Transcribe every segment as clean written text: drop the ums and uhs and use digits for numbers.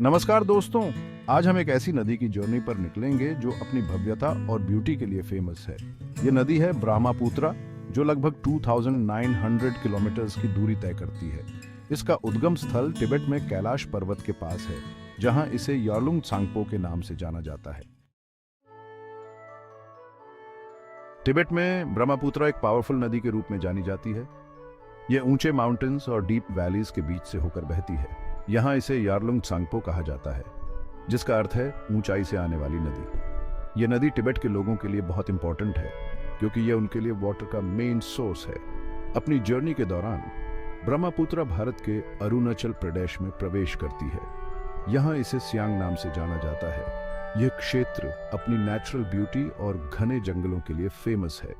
नमस्कार दोस्तों। आज हम एक ऐसी नदी की जर्नी पर निकलेंगे जो अपनी भव्यता और ब्यूटी के लिए फेमस है। ये नदी है ब्रह्मपुत्रा, जो लगभग 2900 किलोमीटर्स की दूरी तय करती है। इसका उद्गम स्थल तिब्बत में कैलाश पर्वत के पास है, जहां इसे यार्लुंग त्सांगपो के नाम से जाना जाता है। तिब्बत में ब्रह्मपुत्रा एक पावरफुल नदी के रूप में जानी जाती है। ये ऊंचे माउंटेन्स और डीप वैलीज के बीच से होकर बहती है। यहाँ इसे यार्लुंग त्सांगपो कहा जाता है, जिसका अर्थ है ऊंचाई से आने वाली नदी। ये नदी तिब्बत के लोगों के लिए बहुत इंपॉर्टेंट है, क्योंकि यह उनके लिए वाटर का मेन सोर्स है। अपनी जर्नी के दौरान ब्रह्मपुत्रा भारत के अरुणाचल प्रदेश में प्रवेश करती है। यहाँ इसे सियांग नाम से जाना जाता है। यह क्षेत्र अपनी नेचुरल ब्यूटी और घने जंगलों के लिए फेमस है।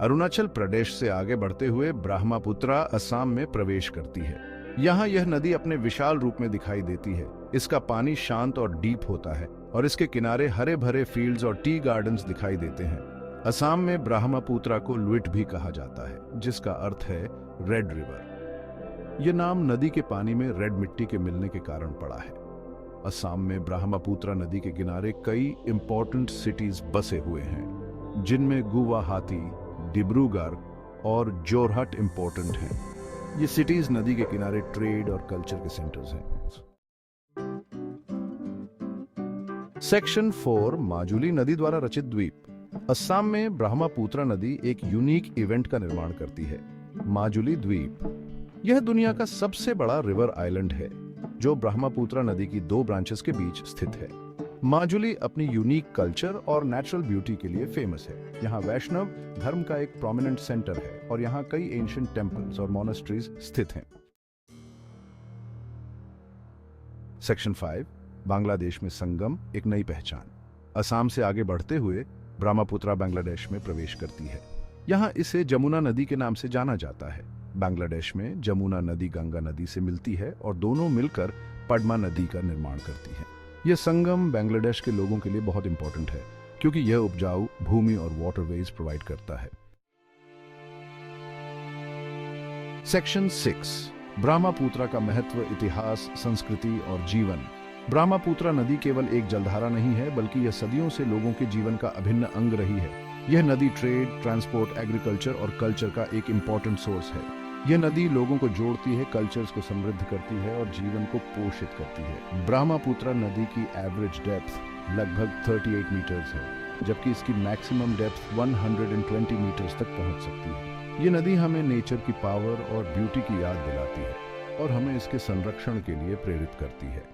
अरुणाचल प्रदेश से आगे बढ़ते हुए ब्रह्मपुत्रा असम में प्रवेश करती है। यहाँ यह नदी अपने विशाल रूप में दिखाई देती है। इसका पानी शांत और डीप होता है और इसके किनारे हरे भरे फील्ड्स और टी गार्डन्स दिखाई देते हैं। असम में ब्रह्मपुत्रा को लुइट भी कहा जाता है, जिसका अर्थ है रेड रिवर। यह नाम नदी के पानी में रेड मिट्टी के मिलने के कारण पड़ा है। असम में ब्रह्मपुत्रा नदी के किनारे कई इंपॉर्टेंट सिटीज बसे हुए हैं, जिनमें गुवाहाटी, डिब्रूगढ़ और जोरहट इंपॉर्टेंट हैं। ये सिटीज नदी के किनारे ट्रेड और कल्चर के सेंटर्स हैं। सेक्शन 4 माजुली नदी द्वारा रचित द्वीप। असम में ब्रह्मपुत्रा नदी एक यूनिक इवेंट का निर्माण करती है, माजुली द्वीप। यह दुनिया का सबसे बड़ा रिवर आइलैंड है, जो ब्रह्मपुत्रा नदी की दो ब्रांचेस के बीच स्थित है। माजुली अपनी यूनिक कल्चर और नेचुरल ब्यूटी के लिए फेमस है। यहाँ वैष्णव धर्म का एक प्रोमिनेंट सेंटर है और यहाँ कई एंशिएंट टेम्पल्स और मोनेस्ट्रीज स्थित हैं। सेक्शन 5 बांग्लादेश में संगम, एक नई पहचान। असम से आगे बढ़ते हुए ब्रह्मपुत्रा बांग्लादेश में प्रवेश करती है। यहाँ इसे जमुना नदी के नाम से जाना जाता है। बांग्लादेश में जमुना नदी गंगा नदी से मिलती है और दोनों मिलकर पद्मा नदी का निर्माण करती है। यह संगम बांग्लादेश के लोगों के लिए बहुत इंपॉर्टेंट है, क्योंकि यह उपजाऊ भूमि और वाटरवेज प्रोवाइड करता है। सेक्शन 6 ब्रह्मपुत्रा का महत्व, इतिहास, संस्कृति और जीवन। ब्रह्मपुत्रा नदी केवल एक जलधारा नहीं है, बल्कि यह सदियों से लोगों के जीवन का अभिन्न अंग रही है। यह नदी ट्रेड, ट्रांसपोर्ट, एग्रीकल्चर और कल्चर का एक इंपॉर्टेंट सोर्स है। यह नदी लोगों को जोड़ती है, कल्चर्स को समृद्ध करती है और जीवन को पोषित करती है। ब्रह्मपुत्रा नदी की एवरेज डेप्थ लगभग 38 मीटर्स है, जबकि इसकी मैक्सिमम डेप्थ 120 मीटर्स तक पहुंच सकती है। ये नदी हमें नेचर की पावर और ब्यूटी की याद दिलाती है और हमें इसके संरक्षण के लिए प्रेरित करती है।